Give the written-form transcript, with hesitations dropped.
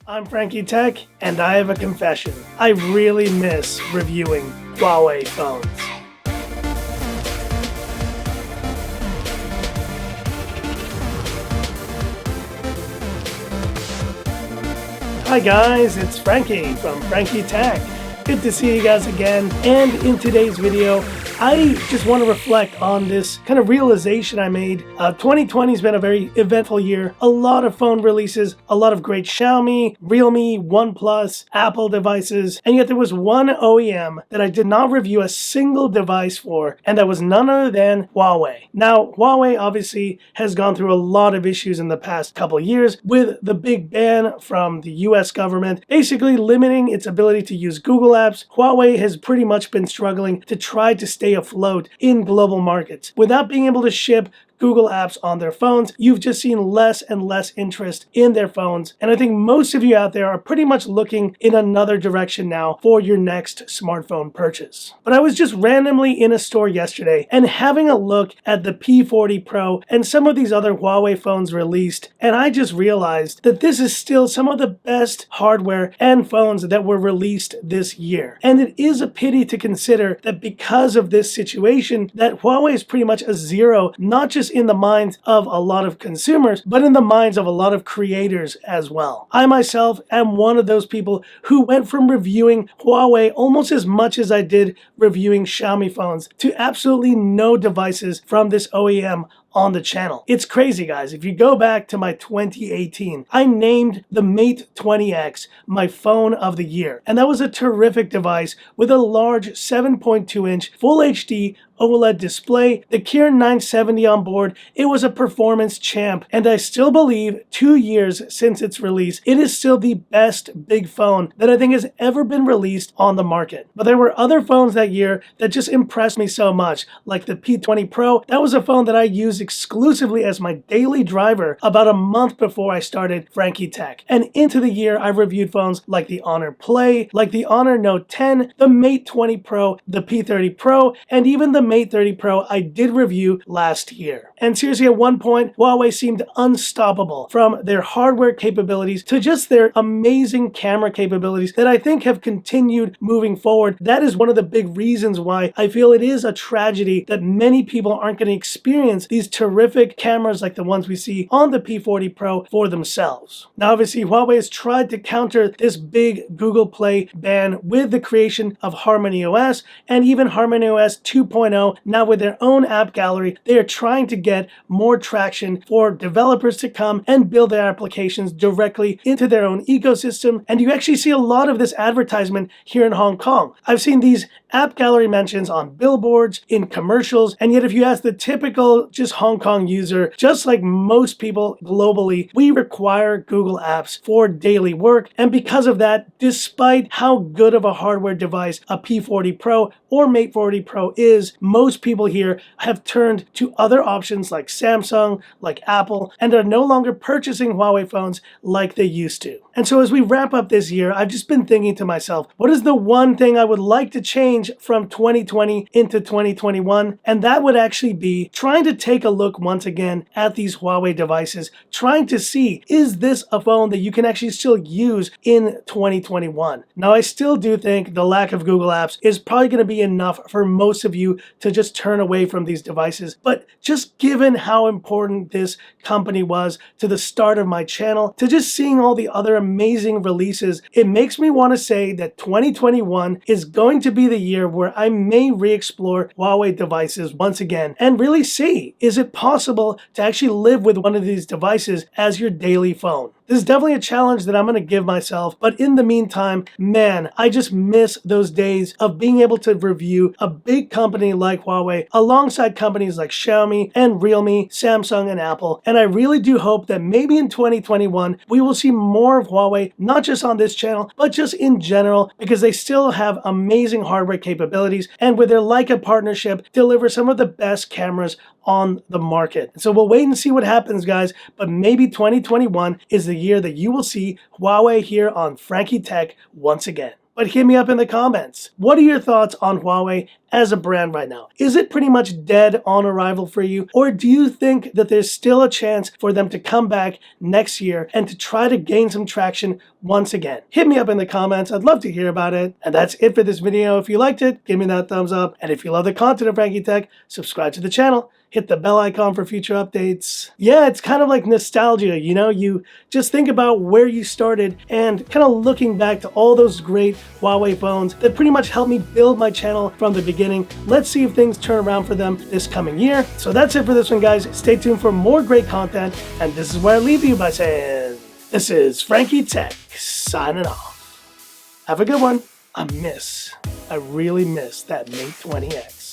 I'm Frankie Tech, and I have a confession. I really miss reviewing Huawei phones. Hi guys, it's Frankie from Frankie Tech. Good to see you guys again, and in today's video, I just want to reflect on this kind of realization I made. 2020 has been a very eventful year. A lot of phone releases, a lot of great Xiaomi, Realme, OnePlus, Apple devices, and yet there was one OEM that I did not review a single device for, and that was none other than Huawei. Now, Huawei obviously has gone through a lot of issues in the past couple of years with the big ban from the US government, basically limiting its ability to use Google apps. Huawei has pretty much been struggling to try to stay afloat in global markets. Without being able to ship Google apps on their phones, you've just seen less and less interest in their phones. And I think most of you out there are pretty much looking in another direction now for your next smartphone purchase. But I was just randomly in a store yesterday and having a look at the P40 Pro and some of these other Huawei phones released, and I just realized that this is still some of the best hardware and phones that were released this year. And it is a pity to consider that because of this situation, that Huawei is pretty much a zero, not just in the minds of a lot of consumers, but in the minds of a lot of creators as well. I myself am one of those people who went from reviewing Huawei almost as much as I did reviewing Xiaomi phones to absolutely no devices from this OEM on the channel. It's crazy, guys. If you go back to my 2018, I named the Mate 20X my phone of the year. And that was a terrific device with a large 7.2-inch Full HD OLED display, the Kirin 970 on board. It was a performance champ, and I still believe 2 years since its release, it is still the best big phone that I think has ever been released on the market. But there were other phones that year that just impressed me so much, like the P20 Pro. That was a phone that I used exclusively as my daily driver about a month before I started Frankie Tech. And into the year, I reviewed phones like the Honor Play, like the Honor Note 10, the Mate 20 Pro, the P30 Pro, and even the Mate 30 Pro I did review last year. And seriously, at one point, Huawei seemed unstoppable, from their hardware capabilities to just their amazing camera capabilities that I think have continued moving forward. That is one of the big reasons why I feel it is a tragedy that many people aren't going to experience these terrific cameras like the ones we see on the P40 Pro for themselves. Now, obviously, Huawei has tried to counter this big Google Play ban with the creation of Harmony OS and even Harmony OS 2.0. Now with their own app gallery, they are trying to get more traction for developers to come and build their applications directly into their own ecosystem. And you actually see a lot of this advertisement here in Hong Kong. I've seen these app gallery mentions on billboards, in commercials, and yet if you ask the typical just Hong Kong user, just like most people globally, we require Google Apps for daily work. And because of that, despite how good of a hardware device a P40 Pro or Mate 40 Pro is, most people here have turned to other options like Samsung, like Apple, and are no longer purchasing Huawei phones like they used to. And so as we wrap up this year, I've just been thinking to myself, what is the one thing I would like to change from 2020 into 2021? And that would actually be trying to take a look once again at these Huawei devices, trying to see, is this a phone that you can actually still use in 2021? Now, I still do think the lack of Google Apps is probably going to be enough for most of you to just turn away from these devices. But just given how important this company was to the start of my channel, to just seeing all the other amazing releases, it makes me want to say that 2021 is going to be the year where I may re-explore Huawei devices once again and really see, is it possible to actually live with one of these devices as your daily phone? This is definitely a challenge that I'm going to give myself, but in the meantime, man, I just miss those days of being able to review a big company like Huawei alongside companies like Xiaomi and Realme, Samsung, and Apple. And I really do hope that maybe in 2021, we will see more of Huawei, not just on this channel, but just in general, because they still have amazing hardware capabilities, and with their Leica partnership, deliver some of the best cameras on the market. So we'll wait and see what happens, guys, but maybe 2021 is the year that you will see Huawei here on Frankie Tech once again. But hit me up in the comments. What are your thoughts on Huawei as a brand right now? Is it pretty much dead on arrival for you? Or do you think that there's still a chance for them to come back next year and to try to gain some traction once again? Hit me up in the comments. I'd love to hear about it. And that's it for this video. If you liked it, give me that thumbs up. And if you love the content of Frankie Tech, subscribe to the channel. Hit the bell icon for future updates. Yeah, it's kind of like nostalgia, you know? You just think about where you started and kind of looking back to all those great Huawei phones that pretty much helped me build my channel from the beginning. Let's see if things turn around for them this coming year. So that's it for this one, guys. Stay tuned for more great content. And this is where I leave you by saying, this is Frankie Tech signing off. Have a good one. I really miss that Mate 20X.